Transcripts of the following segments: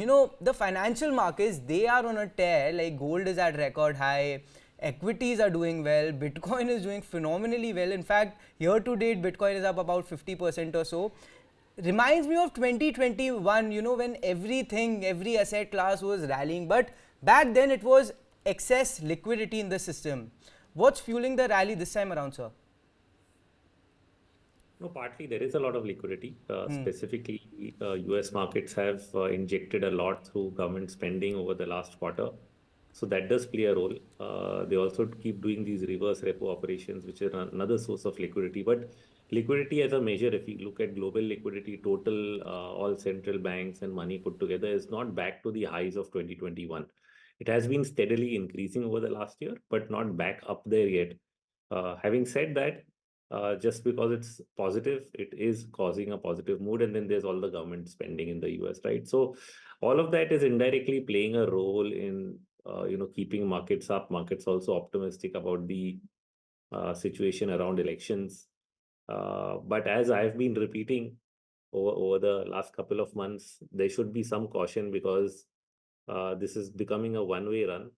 the financial markets, they are on a tear. Like gold is at record high, equities are doing well, Bitcoin is doing phenomenally well. In fact, year to date, Bitcoin is up about 50% or so. Reminds me of 2021, when everything, every asset class was rallying. But back then, it was excess liquidity in the system. What's fueling the rally this time around, sir? No, partly there is a lot of liquidity. Specifically, US markets have injected a lot through government spending over the last quarter. So that does play a role. They also keep doing these reverse repo operations, which are another source of liquidity. But liquidity as a measure, if you look at global liquidity, total, all central banks and money put together, is not back to the highs of 2021. It has been steadily increasing over the last year, but not back up there yet. Having said that, just because it's positive, it is causing a positive mood. And then there's all the government spending in the US, right? So all of that is indirectly playing a role in keeping markets up. Markets also optimistic about the situation around elections. But as I've been repeating over the last couple of months, there should be some caution because this is becoming a one-way run.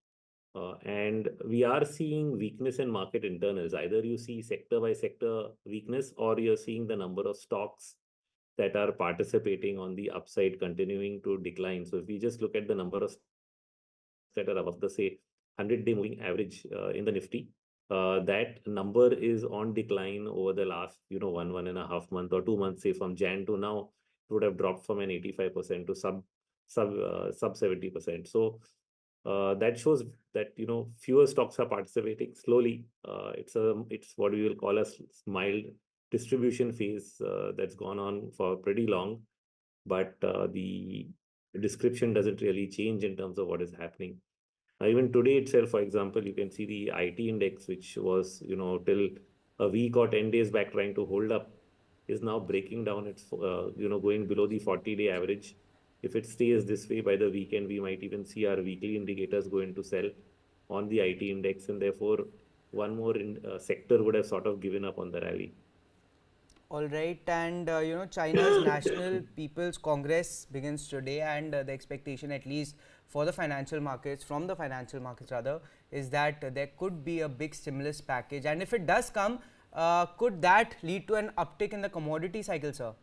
And we are seeing weakness in market internals. Either you see sector by sector weakness, or you're seeing the number of stocks that are participating on the upside continuing to decline. So if we just look at the number of that are above the, say, 100-day moving average in the Nifty, that number is on decline over the last, 1.5 month or 2 months, say from Jan to now, it would have dropped from an 85% to sub 70%. So that shows that fewer stocks are participating slowly. It's what we will call a mild distribution phase that's gone on for pretty long, but the description doesn't really change in terms of what is happening. Even today itself, for example, you can see the IT index, which was till a week or 10 days back trying to hold up, is now breaking down. It's going below the 40-day average. If it stays this way by the weekend, we might even see our weekly indicators going to sell on the IT index, and therefore one more sector would have sort of given up on the rally. All right, and China's National People's Congress begins today, and the expectation, at least for the financial markets, from the financial markets rather, is that there could be a big stimulus package, and if it does come, could that lead to an uptick in the commodity cycle, sir?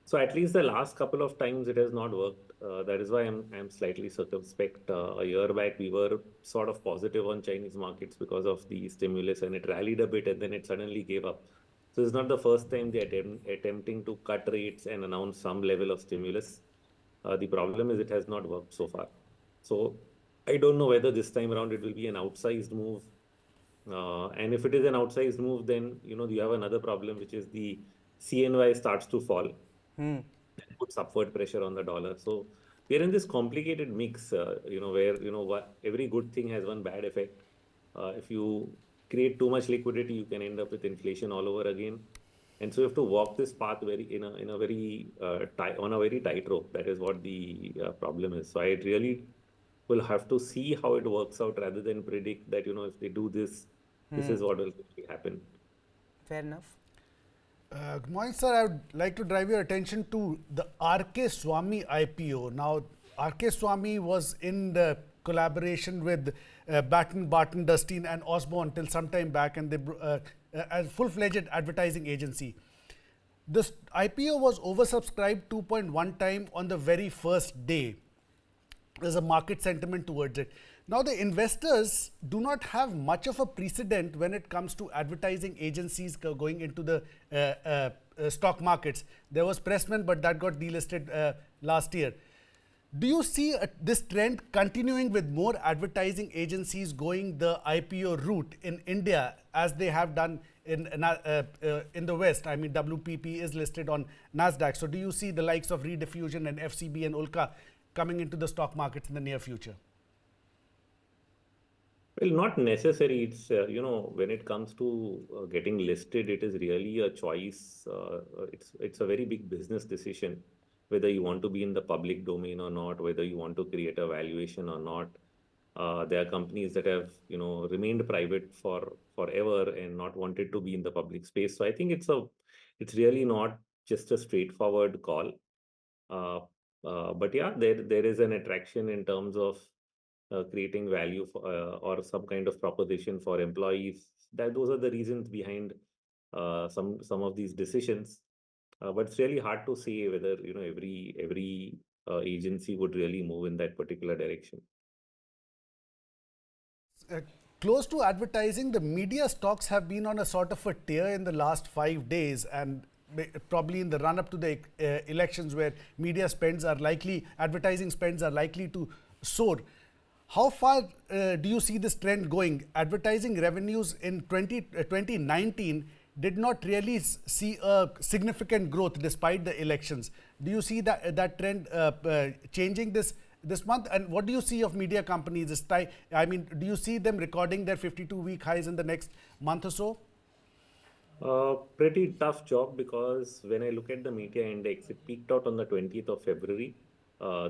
So at least the last couple of times it has not worked. That is why I'm slightly circumspect. A year back we were sort of positive on Chinese markets because of the stimulus, and it rallied a bit and then it suddenly gave up. So it's not the first time they are attempting to cut rates and announce some level of stimulus. The problem is it has not worked so far. So I don't know whether this time around it will be an outsized move. And if it is an outsized move, then you have another problem, which is the CNY starts to fall. That puts upward pressure on the dollar. So we are in this complicated mix, where every good thing has one bad effect. If you create too much liquidity, you can end up with inflation all over again. And so you have to walk this path in a very on a very tight rope. That is what the problem is. So I really will have to see how it works out rather than predict that if they do this, this is what will happen. Fair enough. Good morning, sir. I would like to drive your attention to the RK Swamy IPO. Now, RK Swamy was in the collaboration with Batten, Barton, Dustin, and Osborne till some time back, and they a full-fledged advertising agency. This IPO was oversubscribed 2.1 times on the very first day. There's a market sentiment towards it. Now, the investors do not have much of a precedent when it comes to advertising agencies going into the stock markets. There was Pressman, but that got delisted last year. Do you see this trend continuing with more advertising agencies going the IPO route in India as they have done in the West? I mean, WPP is listed on NASDAQ. So do you see the likes of Rediffusion and FCB and Ulka coming into the stock markets in the near future? Well, not necessary. It's, when it comes to getting listed, it is really a choice. It's a very big business decision, whether you want to be in the public domain or not, whether you want to create a valuation or not. There are companies that have, remained private for forever and not wanted to be in the public space. So I think it's really not just a straightforward call. But yeah, there is an attraction in terms of creating value for, or some kind of proposition for employees. That those are the reasons behind some of these decisions. But it's really hard to say whether every agency would really move in that particular direction. uh, Close to advertising, the media stocks have been on a sort of a tear in the last 5 days, and probably in the run up to the elections, where media spends are likely, advertising spends are likely to soar. How far do you see this trend going? Advertising revenues in 2019 did not really see a significant growth despite the elections. Do you see that trend changing this month? And what do you see of media companies this time? I mean, do you see them recording their 52-week highs in the next month or so? Pretty tough job, because when I look at the media index, it peaked out on the 20th of February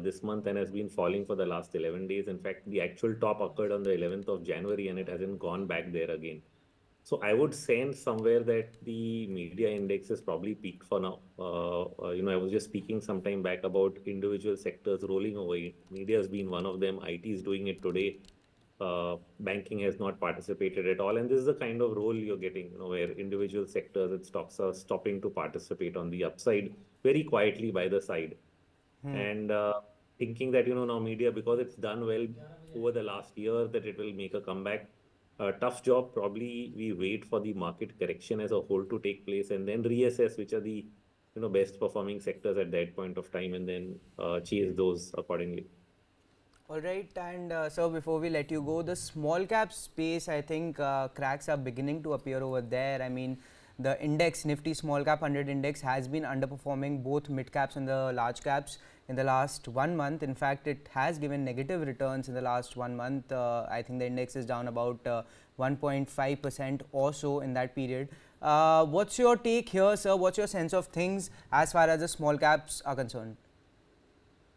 this month and has been falling for the last 11 days. In fact, the actual top occurred on the 11th of January and it hasn't gone back there again. So I would sense somewhere that the media index is probably peaked for now. I was just speaking some time back about individual sectors rolling over. Media has been one of them. IT is doing it today. Banking has not participated at all. And this is the kind of role you're getting, where individual sectors and stocks are stopping to participate on the upside very quietly by the side. And thinking that, now media, because it's done well over the last year, that it will make a comeback. Tough job. Probably we wait for the market correction as a whole to take place and then reassess which are the best performing sectors at that point of time, and then chase those accordingly. All right, and so before we let you go, the small cap space, I think cracks are beginning to appear over there. I mean, the index, Nifty Smallcap 100 index, has been underperforming both mid caps and the large caps in the last 1 month. In fact, it has given negative returns in the last 1 month. I think the index is down about 1.5% or so in that period. What's your take here, sir? What's your sense of things as far as the small caps are concerned?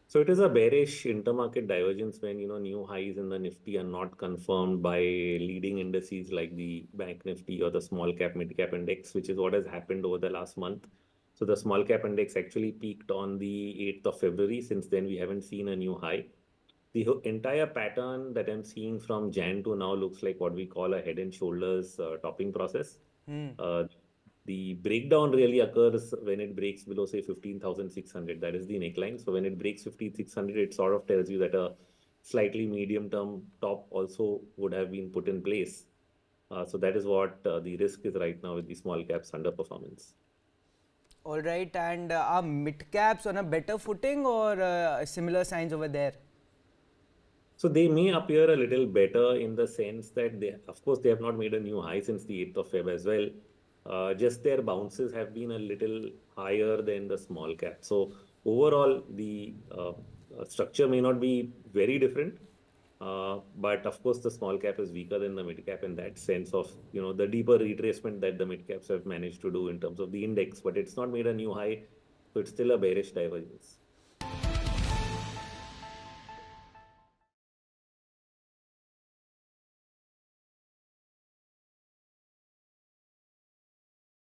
So it is a bearish intermarket divergence when new highs in the Nifty are not confirmed by leading indices like the Bank Nifty or the small cap mid cap index, which is what has happened over the last month. So the small cap index actually peaked on the 8th of February. Since then, we haven't seen a new high. The entire pattern that I'm seeing from Jan to now looks like what we call a head and shoulders topping process. Uh, the breakdown really occurs when it breaks below, say, 15,600. That is the neckline. So when it breaks 15,600, it sort of tells you that a slightly medium term top also would have been put in place. So that is what the risk is right now with the small caps underperformance. All right, and are mid caps on a better footing, or similar signs over there? So they may appear a little better in the sense that of course, they have not made a new high since the 8th of Feb as well. Just their bounces have been a little higher than the small cap. So overall, the structure may not be very different. But of course, the small cap is weaker than the mid cap in that sense of, the deeper retracement that the mid caps have managed to do in terms of the index, but it's not made a new high. So it's still a bearish divergence.